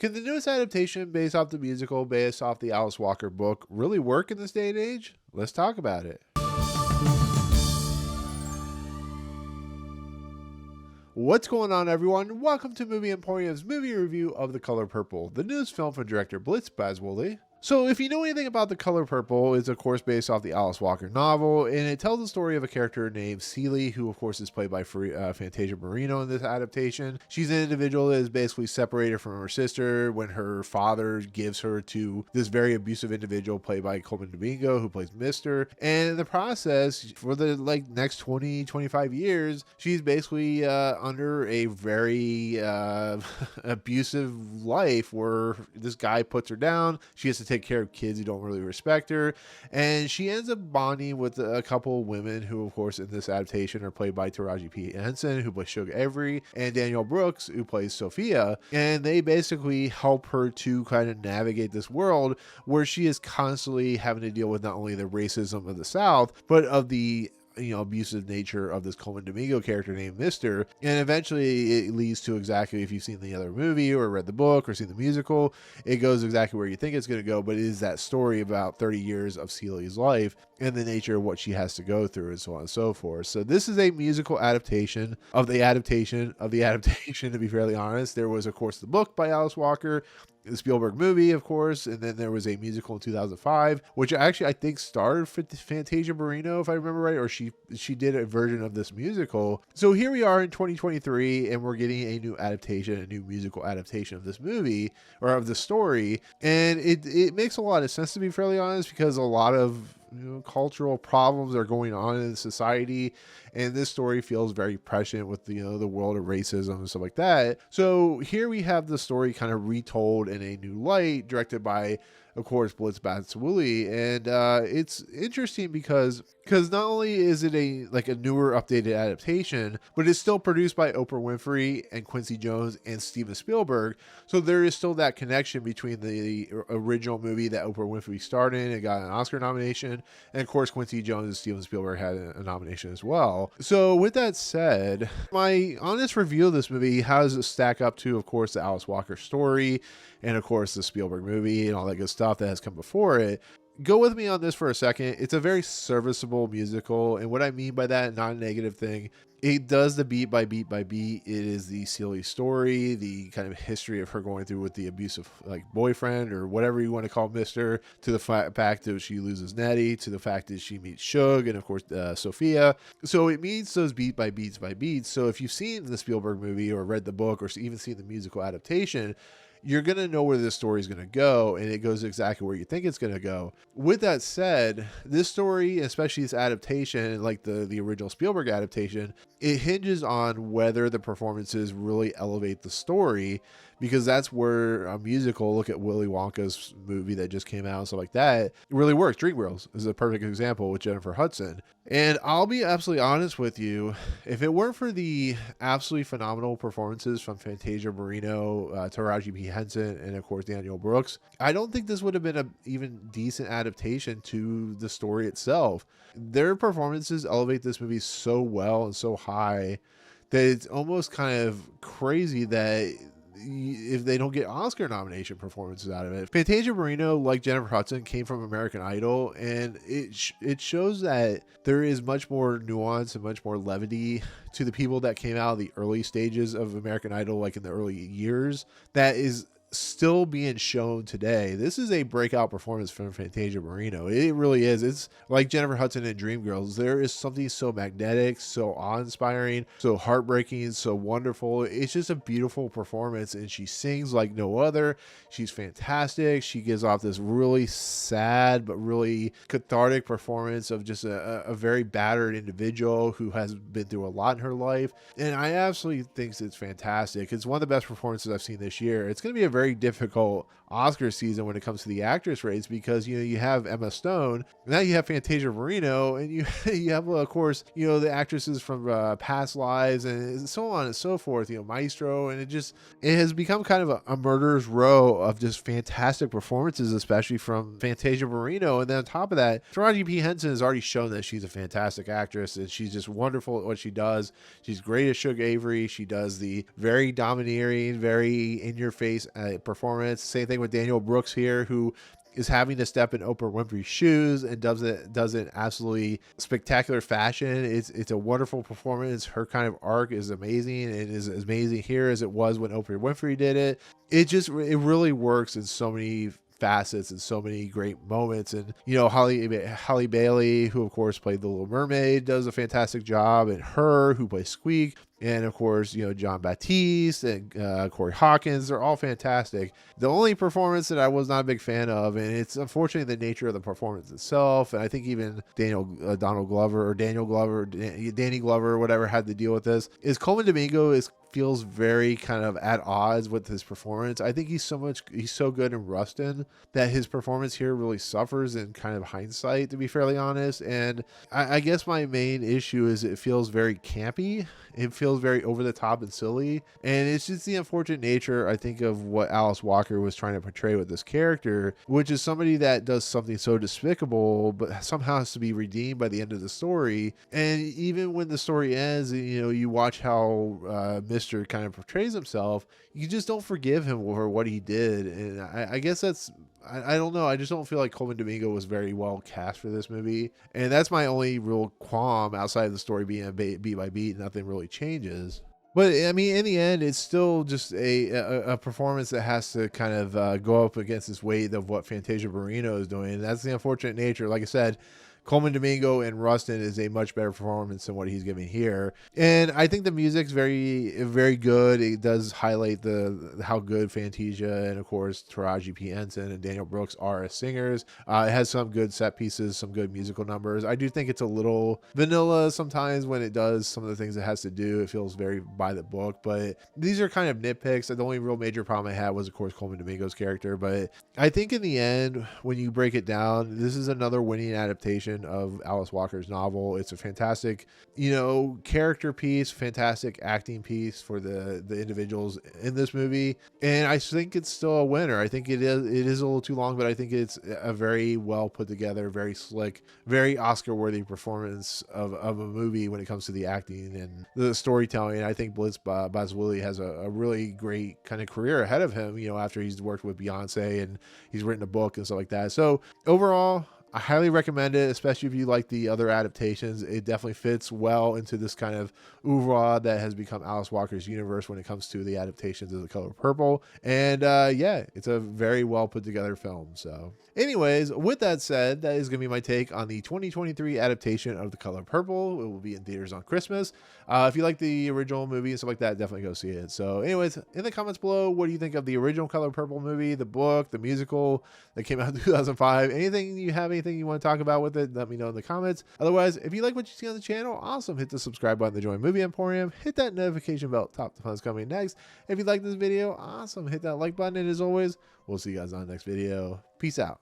Can the newest adaptation based off the musical, based off the Alice Walker book, really work in this day and age? Let's talk about it. What's going on, everyone? Welcome to Movie Emporium's movie review of The Color Purple, the newest film from director Blitz Bazawule. So if you know anything about The Color Purple, it's of course based off the Alice Walker novel, and it tells the story of a character named Celie, who of course is played by Fantasia Barrino in this adaptation. She's an individual that is basically separated from her sister when her father gives her to this very abusive individual played by Colman Domingo, who plays Mr. And in the process, for the next 20-25 years, she's basically under a very abusive life where this guy puts her down. She has to take care of kids who don't really respect her, and she ends up bonding with a couple of women who of course in this adaptation are played by Taraji Henson, who plays Sugar Avery, and Danielle Brooks, who plays Sophia, and they basically help her to kind of navigate this world where she is constantly having to deal with not only the racism of the South, but of the abusive nature of this Colman Domingo character named Mr. And eventually it leads to exactly, if you've seen the other movie or read the book or seen the musical, it goes exactly where you think it's going to go, but it is that story about 30 years of Celie's life and the nature of what she has to go through and so on and so forth. So this is a musical adaptation of the adaptation of the adaptation, to be fairly honest. There was, of course, the book by Alice Walker, the Spielberg movie, of course, and then there was a musical in 2005, which actually I think starred Fantasia Barrino, if I remember right, or she did a version of this musical. So here we are in 2023, and we're getting a new adaptation, a new musical adaptation of this movie, or of the story, and it makes a lot of sense, to be fairly honest, because a lot of cultural problems are going on in society, and this story feels very prescient with the world of racism and stuff like that. So here we have the story kind of retold in a new light, directed by, of course, Blitz Bazawule, and it's interesting because not only is it a newer, updated adaptation, but it's still produced by Oprah Winfrey and Quincy Jones and Steven Spielberg. So there is still that connection between the original movie that Oprah Winfrey starred in and got an Oscar nomination, and of course Quincy Jones and Steven Spielberg had a nomination as well. So with that said, my honest review of this movie, how does it stack up to, of course, the Alice Walker story, and of course the Spielberg movie and all that good stuff that has come before it? Go with me on this for a second. It's a very serviceable musical, and what I mean by that, not a negative thing, it does the beat by beat by beat. It is the Celie story, the kind of history of her going through with the abusive boyfriend, or whatever you want to call Mr., to the fact that she loses Nettie, to the fact that she meets Shug, and of course Sophia. So it meets those beat by beats by beats. So if you've seen the Spielberg movie or read the book or even seen the musical adaptation, you're going to know where this story is going to go, and it goes exactly where you think it's going to go. With that said, this story, especially this adaptation, like the original Spielberg adaptation, it hinges on whether the performances really elevate the story, because that's where a musical, look at Willy Wonka's movie that just came out and stuff like that, it really works. Dreamgirls is a perfect example with Jennifer Hudson. And I'll be absolutely honest with you, if it weren't for the absolutely phenomenal performances from Fantasia Barrino, Taraji P. Henson, and of course Danielle Brooks, I don't think this would have been an even decent adaptation to the story itself. Their performances elevate this movie so well and so high that it's almost kind of crazy that if they don't get Oscar nomination performances out of it. Fantasia Barrino, like Jennifer Hudson, came from American Idol, and it shows that there is much more nuance and much more levity to the people that came out of the early stages of American Idol, like in the early years, that is still being shown today. This is a breakout performance from Fantasia Barrino. It really is. It's like Jennifer Hudson in Dreamgirls. There is something so magnetic, so awe-inspiring, so heartbreaking, so wonderful. It's just a beautiful performance, and she sings like no other. She's fantastic. She gives off this really sad but really cathartic performance of just a very battered individual who has been through a lot in her life, and I absolutely think it's fantastic. It's one of the best performances I've seen this year. It's going to be a very difficult Oscar season when it comes to the actress race, because you have Emma Stone, now you have Fantasia Barrino, and you have of course the actresses from past lives and so on and so forth, Maestro, and it has become kind of a murderer's row of just fantastic performances, especially from Fantasia Barrino. And then on top of that, Taraji P. Henson has already shown that she's a fantastic actress, and she's just wonderful at what she does. She's great as Sugar Avery. She does the very domineering, very in your face performance. Same thing with Danielle Brooks here, who is having to step in Oprah Winfrey's shoes and does it absolutely spectacular fashion. It's a wonderful performance. Her kind of arc is amazing. It is as amazing here as it was when Oprah Winfrey did it. It really works in so many facets and so many great moments. And Halle Bailey, who of course played the Little Mermaid, does a fantastic job, and H.E.R, who plays Squeak, and of course John Batiste and Corey Hawkins, they're all fantastic. The only performance that I was not a big fan of, and it's unfortunately the nature of the performance itself, and I think even Danny Glover, whatever, had to deal with this, is Colman Domingo feels very kind of at odds with his performance. I think he's so good in Rustin that his performance here really suffers in kind of hindsight, to be fairly honest. And I guess my main issue is it feels very campy. It feels very over the top and silly. And it's just the unfortunate nature, I think, of what Alice Walker was trying to portray with this character, which is somebody that does something so despicable, but somehow has to be redeemed by the end of the story. And even when the story ends, you watch how Mr. kind of portrays himself, you just don't forgive him for what he did. And I guess I don't know. I just don't feel like Colman Domingo was very well cast for this movie. And that's my only real qualm outside of the story being beat by beat. Nothing really changes. But I mean, in the end, it's still just a performance that has to kind of go up against this weight of what Fantasia Barrino is doing. And that's the unfortunate nature. Like I said, Colman Domingo and Rustin is a much better performance than what he's giving here. And I think the music's very, very good. It does highlight how good Fantasia and, of course, Taraji P. Henson and Danielle Brooks are as singers. It has some good set pieces, some good musical numbers. I do think it's a little vanilla sometimes when it does some of the things it has to do. It feels very by the book, but these are kind of nitpicks. The only real major problem I had was, of course, Colman Domingo's character. But I think in the end, when you break it down, this is another winning adaptation of Alice Walker's novel. It's a fantastic, character piece, fantastic acting piece for the individuals in this movie. And I think it's still a winner. I think it is a little too long, but I think it's a very well put together, very slick, very Oscar-worthy performance of a movie when it comes to the acting and the storytelling. I think Blitz Bazawule has a really great kind of career ahead of him, after he's worked with Beyonce and he's written a book and stuff like that. So overall, I highly recommend it, especially if you like the other adaptations. It definitely fits well into this kind of oeuvre that has become Alice Walker's universe when it comes to the adaptations of The Color Purple. And it's a very well put together film. So anyways, with that said, that is going to be my take on the 2023 adaptation of The Color Purple. It will be in theaters on Christmas. If you like the original movie and stuff like that, definitely go see it. So anyways, in the comments below, what do you think of the original Color Purple movie, the book, the musical that came out in 2005? Anything you want to talk about with it, let me know in the comments. Otherwise, if you like what you see on the channel, awesome, hit the subscribe button to join Movie Emporium, hit that notification bell, top the fun's coming next. If you like this video, awesome, hit that like button, and as always, we'll see you guys on the next video. Peace out.